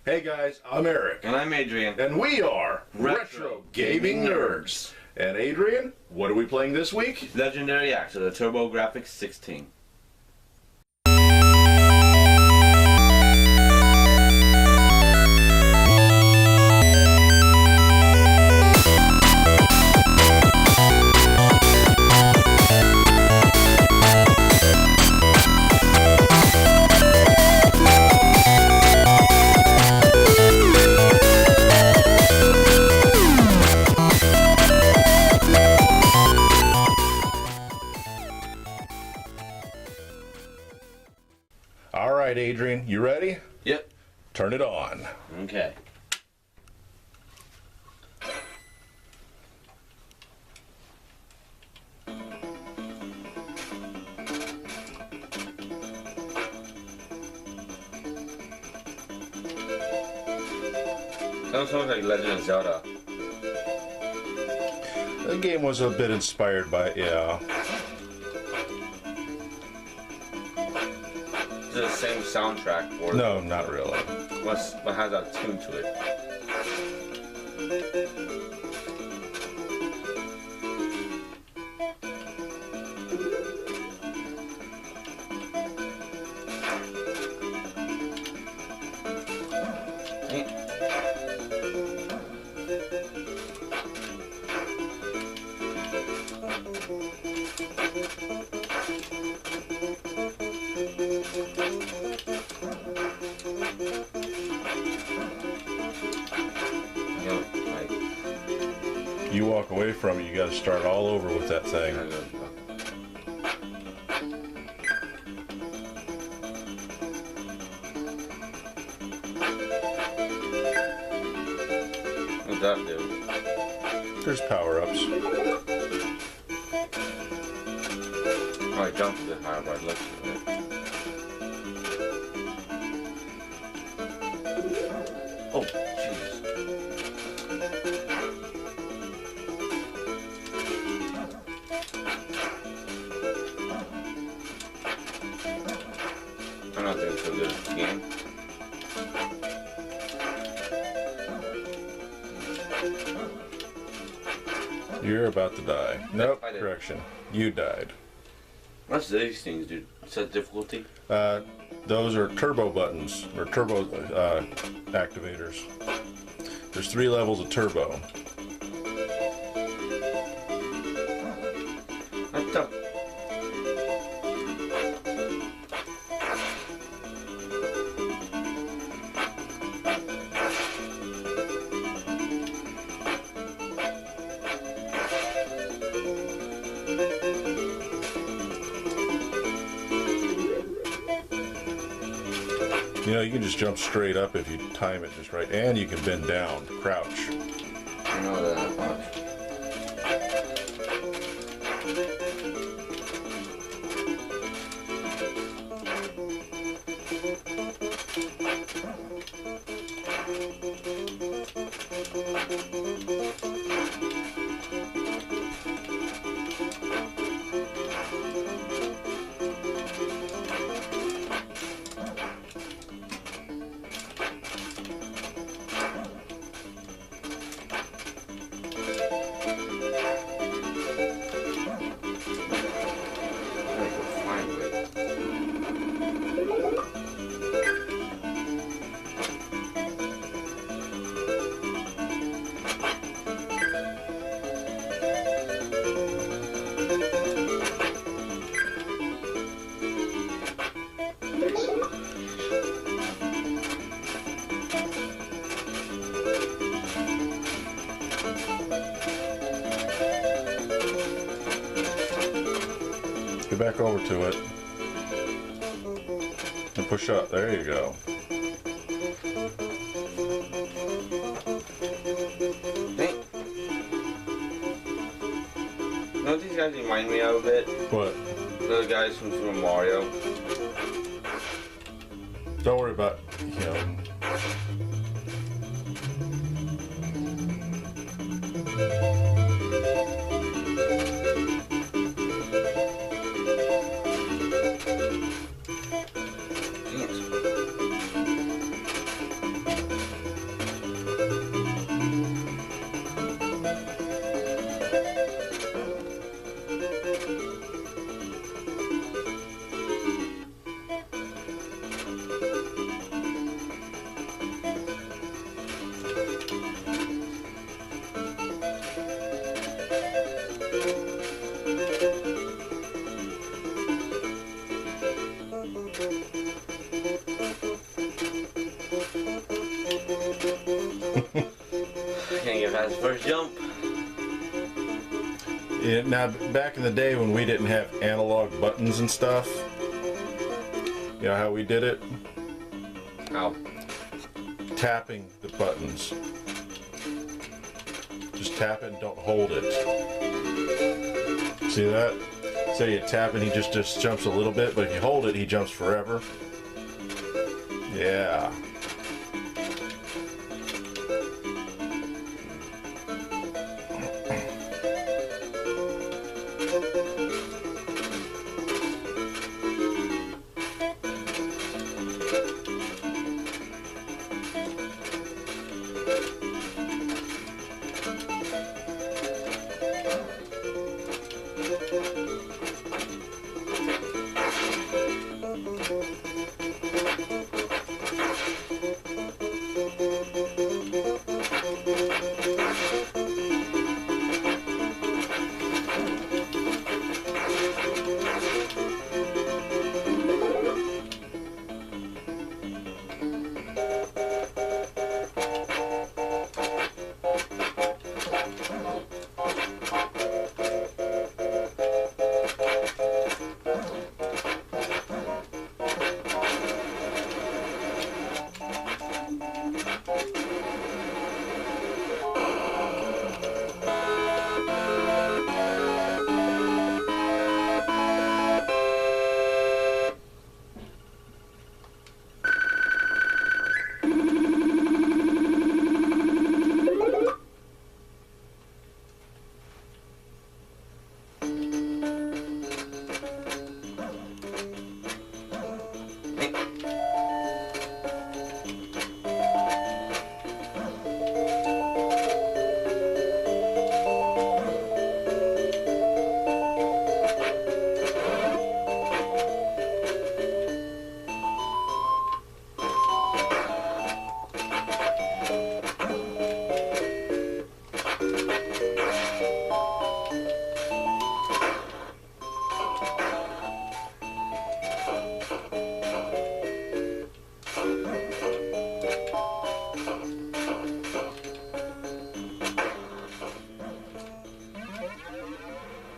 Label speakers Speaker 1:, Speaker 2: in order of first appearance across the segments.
Speaker 1: Hey guys, I'm Eric.
Speaker 2: And I'm Adrian.
Speaker 1: And we are
Speaker 2: Retro
Speaker 1: Gaming
Speaker 2: Gaming
Speaker 1: Nerds. And Adrian, what are we playing this week?
Speaker 2: Legendary Axe of the TurboGrafx-16.
Speaker 1: All right, Adrian, you ready?
Speaker 2: Yep.
Speaker 1: Turn it on.
Speaker 2: Okay. Sounds like Legend of Zelda.
Speaker 1: The game was a bit inspired by, yeah.
Speaker 2: Is it the same soundtrack? Or
Speaker 1: No, not really.
Speaker 2: what has that tune to it?
Speaker 1: You walk away from it, you got to start all over with that thing.
Speaker 2: What's that do?
Speaker 1: There's power-ups.
Speaker 2: Oh, I jumped a bit higher, but I looked at it. Oh, jeez. I'm not doing so good at this game.
Speaker 1: You're about to die. Nope,
Speaker 2: I did.
Speaker 1: correction. You died.
Speaker 2: What's these things, dude? Set difficulty?
Speaker 1: Those are turbo buttons, or turbo activators. There's 3 levels of turbo.
Speaker 2: What the?
Speaker 1: You know, you can just jump straight up if you time it just right, and you can bend down, crouch.
Speaker 2: I know that much.
Speaker 1: Get back over to it. And push up. There you go.
Speaker 2: Hey. You know what these guys remind me of a bit?
Speaker 1: What?
Speaker 2: The guys from Super Mario.
Speaker 1: Don't worry about him.
Speaker 2: Can't get past the first jump.
Speaker 1: Yeah, now, back in the day when we didn't have analog buttons and stuff, you know how we did it?
Speaker 2: Ow.
Speaker 1: Tapping the buttons. Just tap it and don't hold it. See that? So you tap and he just jumps a little bit, but if you hold it, he jumps forever. Yeah.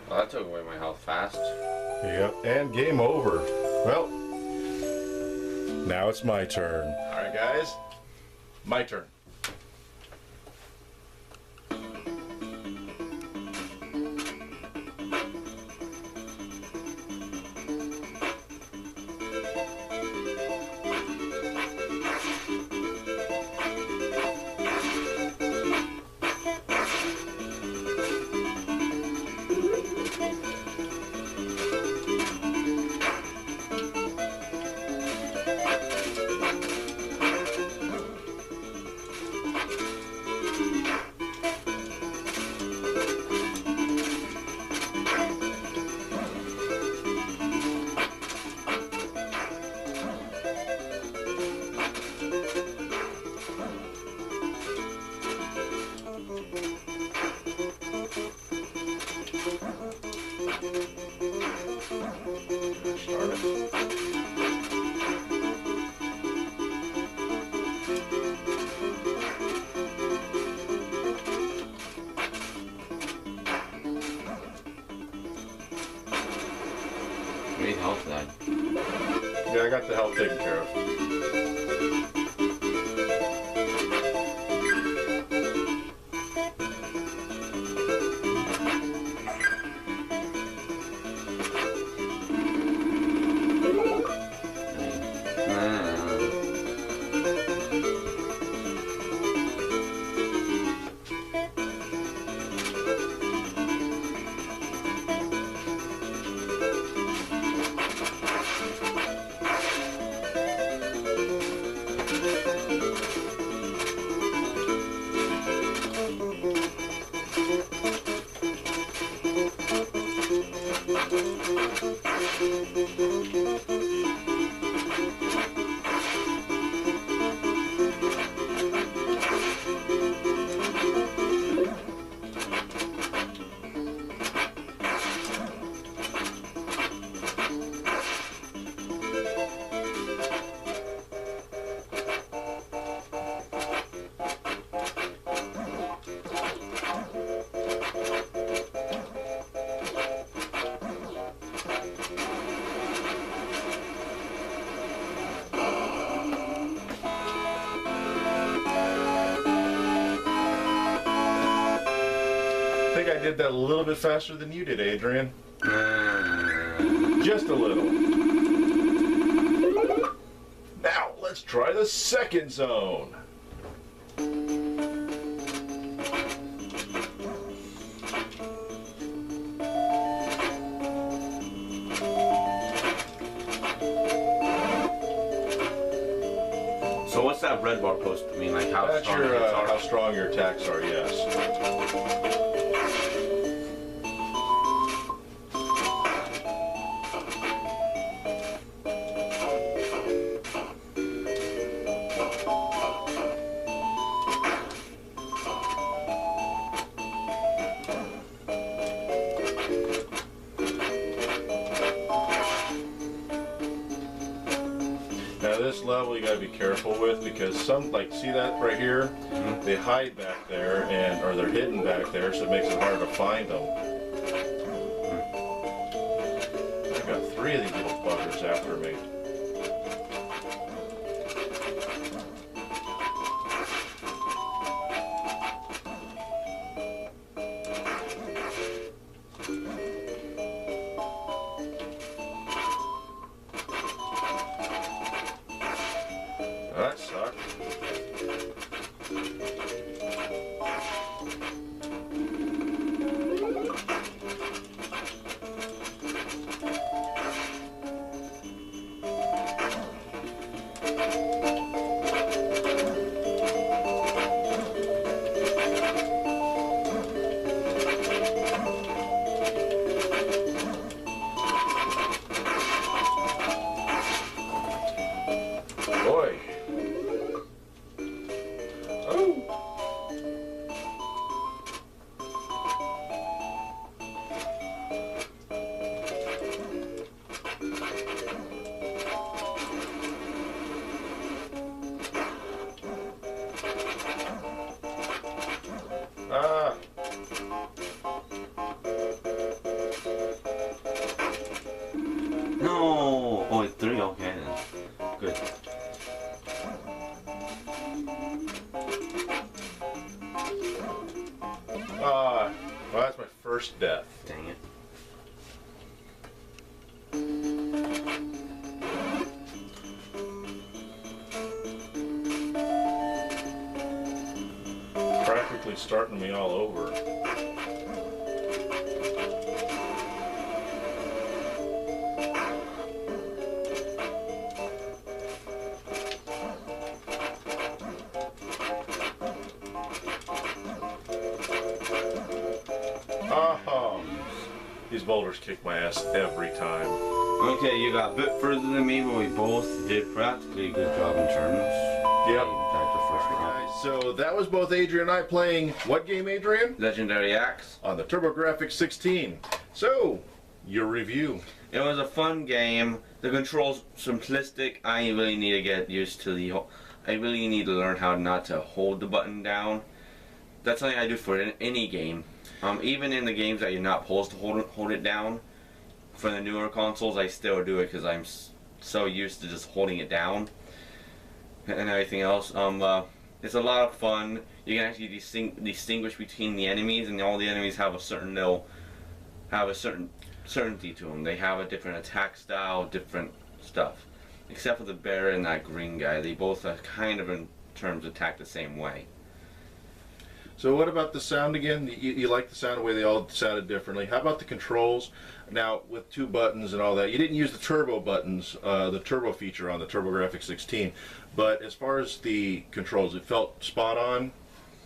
Speaker 2: Well, that took away my health fast.
Speaker 1: Yep, and game over. Well, now it's my turn. All right, guys, my turn.
Speaker 2: Need health then.
Speaker 1: Yeah, I got the health taken care of. did that a little bit faster than you did, Adrian. Just a little. Now, let's try the second zone.
Speaker 2: So what's that red bar supposed to mean? Like how
Speaker 1: That's
Speaker 2: strong
Speaker 1: your,
Speaker 2: it is?
Speaker 1: how strong your attacks are, yes. Now this level you gotta be careful with because some, like, see that right here?
Speaker 2: Mm-hmm.
Speaker 1: They hide back there or they're hidden back there, so it makes it hard to find them. I've got 3 of these little buggers after me. That sucked. Boy. Oh. Ah.
Speaker 2: No. Oh, it's 3. Okay then. Good.
Speaker 1: Well, that's my first death.
Speaker 2: Dang it.
Speaker 1: Practically starting me all over. Oh, these boulders kick my ass every time.
Speaker 2: Okay, you got a bit further than me, but we both did practically a good job in terms.
Speaker 1: Yep.
Speaker 2: Back to first round.
Speaker 1: Alright, so that was both Adrian and I playing what game, Adrian?
Speaker 2: Legendary Axe.
Speaker 1: On the TurboGrafx-16. So, your review.
Speaker 2: It was a fun game. The controls simplistic. I really need to get used to I really need to learn how not to hold the button down. That's something I do for any game. Even in the games that you're not supposed to hold it down. For the newer consoles, I still do it because I'm so used to just holding it down and everything else. It's a lot of fun. You can actually distinguish between the enemies, and all the enemies have a certain certainty to them. They have a different attack style, different stuff. Except for the bear and that green guy, they both are kind of in terms attack the same way.
Speaker 1: So what about the sound again? You like the sound, the way they all sounded differently. How about the controls? Now, with 2 buttons and all that, you didn't use the turbo buttons, the turbo feature on the TurboGrafx-16, but as far as the controls, it felt spot on,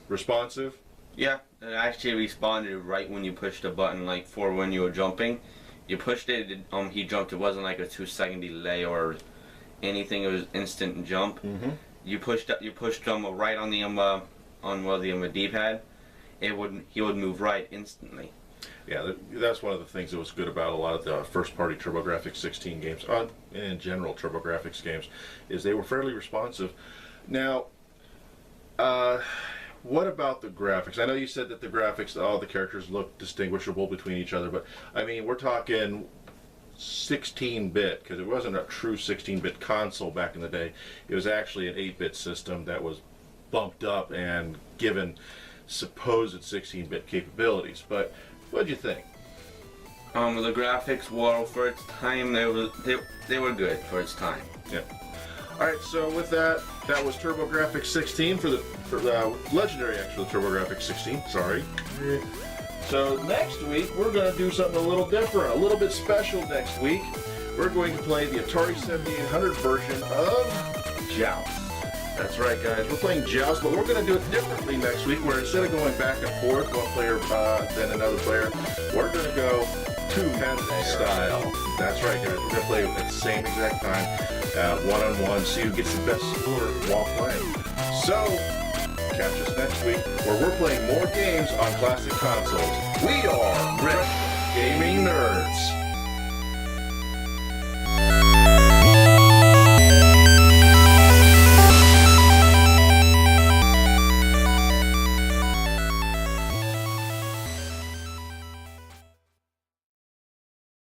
Speaker 1: responsive?
Speaker 2: Yeah, it actually responded right when you pushed the button, like for when you were jumping. You pushed it, he jumped. It wasn't like a 2-second delay or anything. It was instant jump.
Speaker 1: Mm-hmm.
Speaker 2: You pushed right on the D-pad. He would move right instantly.
Speaker 1: Yeah, that's one of the things that was good about a lot of the first-party TurboGrafx-16 games, and in general TurboGrafx games, is they were fairly responsive. Now, what about the graphics? I know you said that the graphics, all the characters look distinguishable between each other, but I mean, we're talking 16-bit, because it wasn't a true 16-bit console back in the day. It was actually an 8-bit system that was bumped up and given supposed 16-bit capabilities. But what'd you think?
Speaker 2: The graphics were for its time. They were good for its time.
Speaker 1: Yeah. All right. So with that, that was TurboGrafx-16 for the legendary, actually, TurboGrafx-16. Sorry. So next week we're going to do something a little different, a little bit special next week. We're going to play the Atari 7800 version of Joust. That's right, guys. We're playing Joust, but we're going to do it differently next week, where instead of going back and forth, one player then another player, we're going to go two-handed style. That's right, guys. We're going to play at the same exact time, one-on-one, see who gets the best score while playing. So, catch us next week, where we're playing more games on classic consoles. We are Rich Gaming Nerds.